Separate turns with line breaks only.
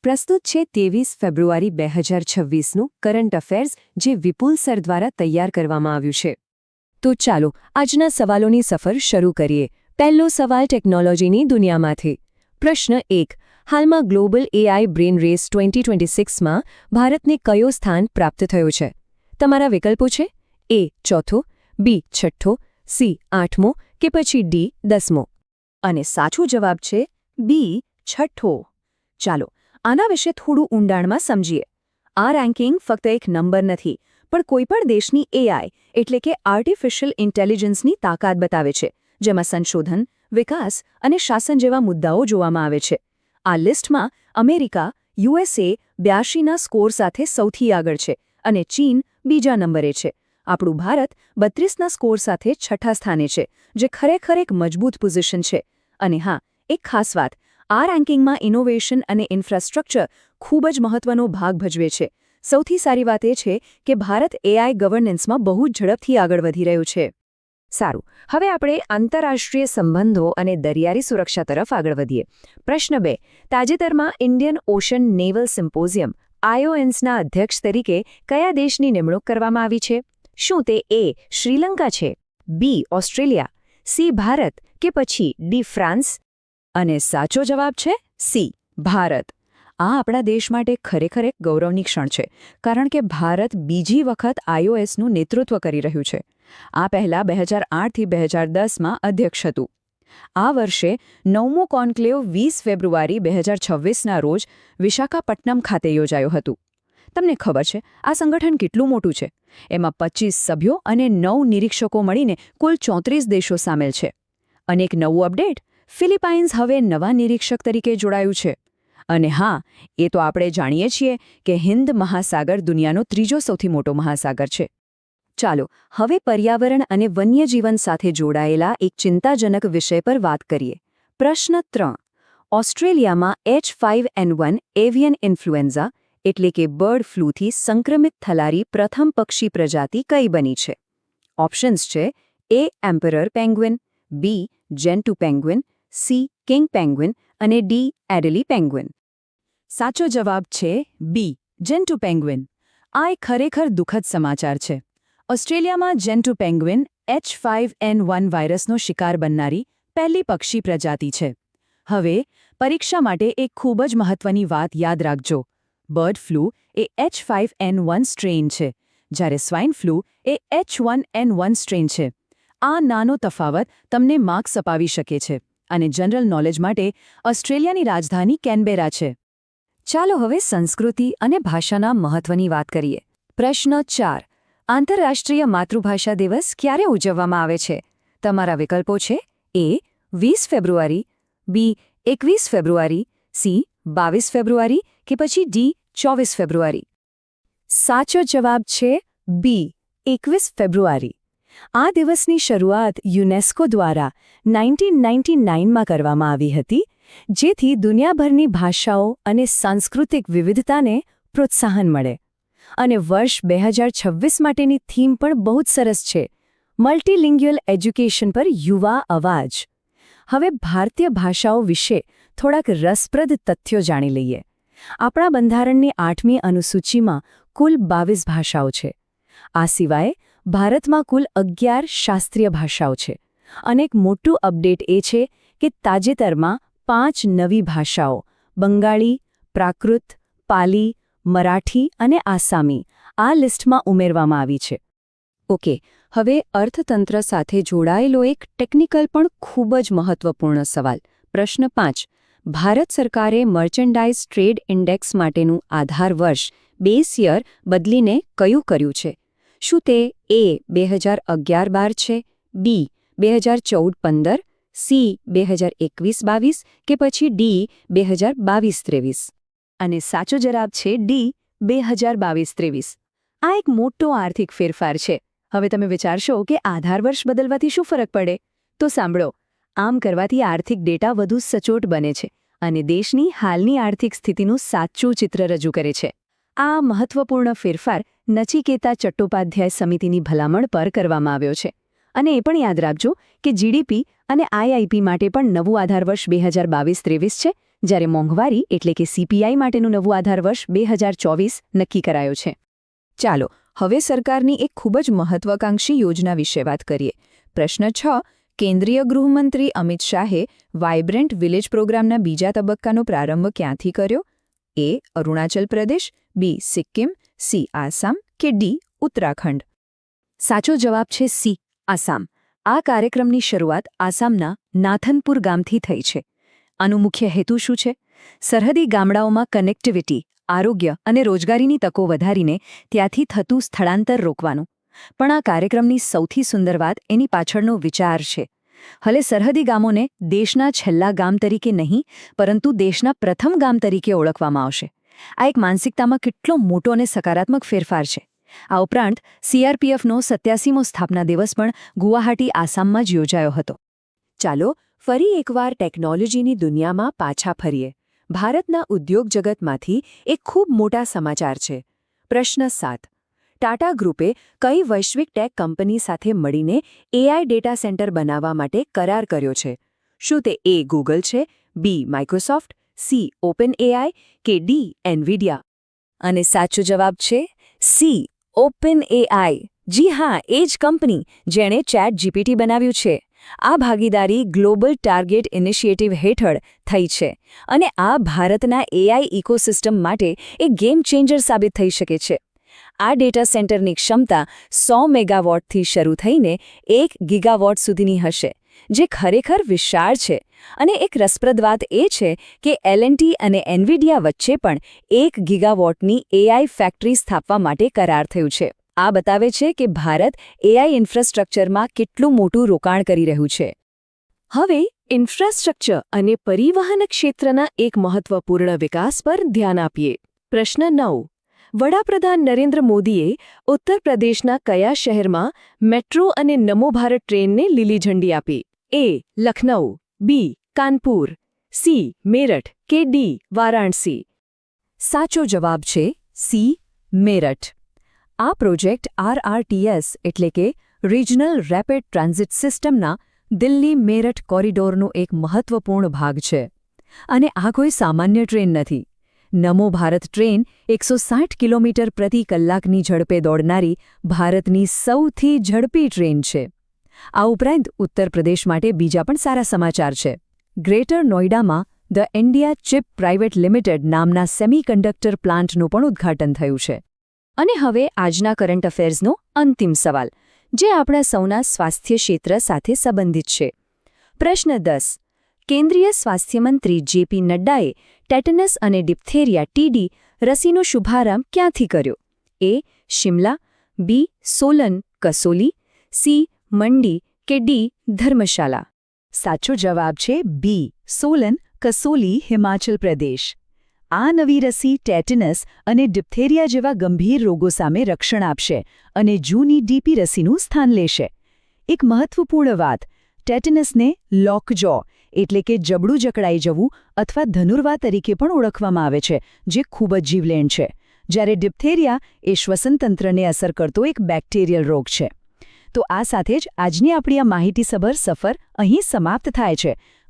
પ્રસ્તુત છે 23 ફેબ્રુઆરી 2026નું current affairs, જે વિપુલ સર દ્વારા તૈયાર કરવામાં આવ્યું છે. તો ચાલો આજના સવાલોની સફર શરૂ કરીએ. પહેલો સવાલ ટેકનોલોજીની દુનિયામાંથી. પ્રશ્ન 1. હાલમાં ગ્લોબલ એઆઈ બ્રેન રેસ 2026માં ભારતને કયો સ્થાન પ્રાપ્ત થયો છે? તમારા વિકલ્પો છે એ ચોથો, બી છઠ્ઠો, સી આઠમો કે પછી ડી 10મો.
અને સાચો જવાબ છે બી છઠ્ઠો. ચાલો આના વિશે થોડું ઊંડાણમાં સમજીએ. આ રેન્કિંગ ફક્ત એક નંબર નથી, પણ કોઈપણ દેશની એઆઈ એટલે કે આર્ટિફિશિયલ ઇન્ટેલિજન્સની તાકાત બતાવે છે, જેમાં સંશોધન, વિકાસ અને શાસન જેવા મુદ્દાઓ જોવામાં આવે છે. આ લિસ્ટમાં અમેરિકા, યુએસએ 82ના સ્કોર સાથે સૌથી આગળ છે અને ચીન બીજા નંબરે છે. આપણું ભારત 32ના સ્કોર સાથે છઠ્ઠા સ્થાને છે, જે ખરેખર એક મજબૂત પોઝિશન છે. અને હા, એક ખાસ વાત, આ રેન્કિંગમાં ઇનોવેશન અને ઇન્ફ્રાસ્ટ્રક્ચર ખૂબ જ મહત્વનો ભાગ ભજવે છે. સૌથી સારી વાત એ છે કે ભારત એઆઈ ગવર્નન્સમાં બહુ ઝડપથી આગળ વધી રહ્યું છે.
સારું, હવે આપણે આંતરરાષ્ટ્રીય સંબંધો અને દરિયાઈ સુરક્ષા તરફ આગળ વધીએ. પ્રશ્ન 2. તાજેતરમાં ઇન્ડિયન ઓશન નેવલ સિમ્પોઝિયમ IONSના અધ્યક્ષ તરીકે કયા દેશની નિમણૂક કરવામાં આવી છે? શું તે એ શ્રીલંકા છે, બી ઓસ્ટ્રેલિયા, સી ભારત કે પછી ડી ફ્રાન્સ?
અને સાચો જવાબ છે સી ભારત. આ આપણા દેશ માટે ખરેખર એક ગૌરવની ક્ષણ છે, કારણ કે ભારત બીજી વખત IOSનું નેતૃત્વ કરી રહ્યું છે. આ પહેલાં 2008થી 2010માં અધ્યક્ષ હતું. આ વર્ષે 9મો કોન્ક્લેવ 20 ફેબ્રુઆરી 2026ના રોજ વિશાખાપટ્ટનમ ખાતે યોજાયું હતું. તમને ખબર છે આ સંગઠન કેટલું મોટું છે? એમાં 25 સભ્યો અને 9 નિરીક્ષકો મળીને કુલ 34 દેશો સામેલ છે. અને એક નવું અપડેટ, ફિલિપાઇન્સ હવે નવા નિરીક્ષક તરીકે જોડાયું છે. અને હા, એ તો આપણે જાણીએ છીએ કે હિન્દ મહાસાગર દુનિયાનો ત્રીજો સૌથી મોટો મહાસાગર છે.
ચાલો હવે પર્યાવરણ અને વન્યજીવન સાથે જોડાયેલા એક ચિંતાજનક વિષય પર વાત કરીએ. પ્રશ્ન 3. ઓસ્ટ્રેલિયામાં H5N1 એવિયન ઇન્ફ્લુએન્ઝા એટલે કે બર્ડ ફ્લૂથી સંક્રમિત થનારી પ્રથમ પક્ષી પ્રજાતિ કઈ બની છે? ઓપ્શન્સ છે એ એમ્પરર પેંગ્વિન, બી જેન્ટુ પેંગ્વિન, સી કિંગ પેંગ્વિન અને ડી એડેલી પેંગ્વિન.
સાચો જવાબ છે બી જેન્ટુ પેંગ્વિન. આ એક ખરેખર દુઃખદ સમાચાર છે. ઓસ્ટ્રેલિયામાં જેન્ટુ પેંગ્વિન H5N1 વાયરસનો શિકાર બનનારી પહેલી પક્ષી પ્રજાતિ છે. હવે પરીક્ષા માટે એક ખૂબ જ મહત્વની વાત યાદ રાખજો. બર્ડ ફ્લૂ એ H5N1 સ્ટ્રેન છે, જ્યારે સ્વાઇન ફ્લૂ એ H1N1 સ્ટ્રેન છે. આ નાનો તફાવત તમને માર્ક્સ અપાવી શકે છે. અને જનરલ નોલેજ માટે ઓસ્ટ્રેલિયાની રાજધાની કેનબેરા છે.
ચાલો હવે સંસ્કૃતિ અને ભાષાના મહત્વની વાત કરીએ. પ્રશ્ન 4. આંતરરાષ્ટ્રીય માતૃભાષા દિવસ ક્યારે ઉજવવામાં આવે છે? તમારા વિકલ્પો છે એ 20 ફેબ્રુઆરી, બી 21 ફેબ્રુઆરી, સી 22 ફેબ્રુઆરી કે પછી ડી 24 ફેબ્રુઆરી. સાચો જવાબ છે બી 21 ફેબ્રુઆરી. આ દિવસની શરૂઆત યુનેસ્કો દ્વારા 1999માં કરવામાં આવી હતી, જેથી દુનિયાભરની ભાષાઓ અને સાંસ્કૃતિક વિવિધતાને પ્રોત્સાહન મળે. અને વર્ષ 2026 માટેની થીમ પણ બહુ જ સરસ છે, મલ્ટીલિંગ્યુઅલ એજ્યુકેશન પર યુવા અવાજ. હવે ભારતીય ભાષાઓ વિશે થોડાક રસપ્રદ તથ્યો જાણી લઈએ. આપણા બંધારણની 8મી અનુસૂચિમાં કુલ 22 ભાષાઓ છે. આ સિવાય ભારતમાં કુલ 11 શાસ્ત્રીય ભાષાઓ છે. અને એક મોટું અપડેટ એ છે કે તાજેતરમાં 5 નવી ભાષાઓ બંગાળી, પ્રાકૃત, પાલી, મરાઠી અને આસામી આ લિસ્ટમાં ઉમેરવામાં આવી છે. ઓકે, હવે અર્થતંત્ર સાથે જોડાયેલો એક ટેકનિકલ પણ ખૂબ જ મહત્વપૂર્ણ સવાલ. પ્રશ્ન 5. ભારત સરકારે મર્ચેન્ડાઇઝ ટ્રેડ ઇન્ડેક્સ માટેનું આધાર વર્ષ બેઝ યર બદલીને કયું કર્યું છે? શું તે એ 2011-12 છે, બી 2014-15, સી 2021-22 કે પછી ડી 2022-23?
અને સાચો જવાબ છે ડી 2022-23. આ એક મોટો આર્થિક ફેરફાર છે. હવે તમે વિચારશો કે આધાર વર્ષ બદલવાથી શું ફરક પડે? તો સાંભળો, આમ કરવાથી આર્થિક ડેટા વધુ સચોટ બને છે અને દેશની હાલની આર્થિક સ્થિતિનું સાચું ચિત્ર રજૂ કરે છે. આ મહત્વપૂર્ણ ફેરફાર નચિકેતા ચટ્ટોપાધ્યાય સમિતિની ભલામણ પર કરવામાં આવ્યો છે. અને એ પણ યાદ રાખજો કે જીડીપી અને આઈઆઈપી માટે પણ નવું આધાર વર્ષ 2022-23 છે, જ્યારે મોંઘવારી એટલે કે CPI માટેનું નવું આધાર વર્ષ 2024 નક્કી કરાયો છે. ચાલો હવે સરકારની એક ખૂબ જ મહત્વાકાંક્ષી યોજના વિશે વાત કરીએ. પ્રશ્ન 6. કેન્દ્રીય ગૃહમંત્રી અમિત શાહે વાઇબ્રન્ટ વિલેજ પ્રોગ્રામના બીજા તબક્કાનો પ્રારંભ ક્યાંથી કર્યો? A. Arunachal Pradesh, B. Sikkim, C. Assam કે D. ઉત્તરાખંડ?
સાચો જવાબ છે સી, આસામ. આ કાર્યક્રમની શરૂઆત આસામના નાથનપુર ગામથી થઈ છે. આનો મુખ્ય હેતુ શું છે? સરહદી ગામડાઓમાં કનેક્ટિવિટી, આરોગ્ય અને રોજગારીની તકો વધારીને ત્યાંથી થતું સ્થળાંતર રોકવાનું. પણ આ કાર્યક્રમની સૌથી સુંદર વાત એની પાછળનો વિચાર છે. હલે સરહદી ગામોને દેશના છેલ્લા ગામ તરીકે નહીં, પરંતુ દેશના પ્રથમ ગામ તરીકે ઓળખવામાં આવશે. આ એક માનસિકતામાં કેટલો મોટો અને સકારાત્મક ફેરફાર છે. આ ઉપરાંત CRPFનો 87મો સ્થાપના દિવસ પણ ગુવાહાટી, આસામમાં જ યોજાયો હતો.
ચાલો ફરી એકવાર ટેકનોલોજીની દુનિયામાં પાછા ફરીએ. ભારતના ઉદ્યોગ જગતમાંથી એક ખૂબ મોટા સમાચાર છે. પ્રશ્ન 7. ટાટા ગ્રુપે કઈ વૈશ્વિક ટેક કંપની સાથે મળીને AI ડેટા સેન્ટર બનાવવા માટે કરાર કર્યો છે? શું તે A. ગૂગલ છે, B. Microsoft, C. OpenAI કે D. એનવિડિયા?
અને સાચો જવાબ છે સી, OpenAI. જી હા, એ જ કંપની જેણે ChatGPT બનાવ્યું છે. આ ભાગીદારી ગ્લોબલ ટાર્ગેટ ઇનિશિયેટિવ હેઠળ થઈ છે અને આ ભારતના AI ઇકોસિસ્ટમ માટે એક ગેમ ચેન્જર સાબિત થઈ શકે છે. આ ડેટા સેન્ટરની ક્ષમતા 100 મેગાવોટથી શરૂ થઈને 1 ગીગાવોટ સુધીની હશે, જે ખરેખર વિશાળ છે. અને એક રસપ્રદ વાત એ છે કે L&T અને એનવિડિયા વચ્ચે પણ 1 ગીગાવોટની AI ફેક્ટરી સ્થાપવા માટે કરાર થયું છે. આ બતાવે છે કે ભારત AI ઇન્ફ્રાસ્ટ્રક્ચરમાં કેટલું મોટું રોકાણ કરી રહ્યું છે.
હવે ઇન્ફ્રાસ્ટ્રક્ચર અને પરિવહન ક્ષેત્રના એક મહત્વપૂર્ણ વિકાસ પર ધ્યાન આપીએ. પ્રશ્ન 9. વડાપ્રધાન નરેન્દ્ર મોદીએ ઉત્તર પ્રદેશના કયા શહેરમાં મેટ્રો અને નમો ભારત ટ્રેનને લીલી ઝંડી આપી? A. Lucknow, B. Kanpur, C. Meerut કે D. વારાણસી?
સાચો જવાબ છે સી, મેરઠ. આ પ્રોજેક્ટ RRTS એટલે કે રિજનલ રેપિડ ટ્રાન્ઝિટ સિસ્ટમના દિલ્હી-મેરઠ કોરિડોરનો એક મહત્વપૂર્ણ ભાગ છે. અને આ કોઈ સામાન્ય ટ્રેન નથી. નમો ભારત ટ્રેન 160 કિલોમીટર પ્રતિ કલાકની ઝડપે દોડનારી ભારતની સૌથી ઝડપી ટ્રેન છે. આ ઉપરાંત ઉત્તર પ્રદેશ માટે બીજા પણ સારા સમાચાર છે. ગ્રેટર નોઈડામાં the India chip private limited નામના સેમિકન્ડક્ટર પ્લાન્ટનું પણ ઉદ્ઘાટન થયું છે. અને હવે આજના કરંટ અફેર્સનો અંતિમ સવાલ, જે આપણા સૌના સ્વાસ્થ્ય ક્ષેત્ર સાથે સંબંધિત છે. પ્રશ્ન 10. કેન્દ્રીય સ્વાસ્થ્ય મંત્રી JP નડ્ડાએ ટેટનસ અને ડિપ્થેરિયા TD રસીનો શુભારંભ ક્યાંથી કર્યો? A. Shimla, B. Solan કસોલી, C. મંડી કે D. ધર્મશાલા?
સાચો જવાબ છે B. સોલન કસોલી, હિમાચલ પ્રદેશ. આ નવી રસી ટેટનસ અને ડિપ્થેરિયા જેવા ગંભીર રોગો સામે રક્ષણ આપશે અને જૂની DP રસીનું સ્થાન લેશે. એક મહત્વપૂર્ણ વાત, ટેટનસને લોકજો એટલે કે જબડું જકડાઈ જવું અથવા ધનુર્વા તરીકે પણ ઓળખવામાં આવે છે, જે ખૂબ જ જીવલેણ છે. જ્યારે ડિપ્થેરિયા એ શ્વસનતંત્રને અસર કરતો એક બેક્ટેરિયલ રોગ છે. તો આ સાથે જ આજની આપણી આ માહિતીસભર સફર અહીં સમાપ્ત થાય છે.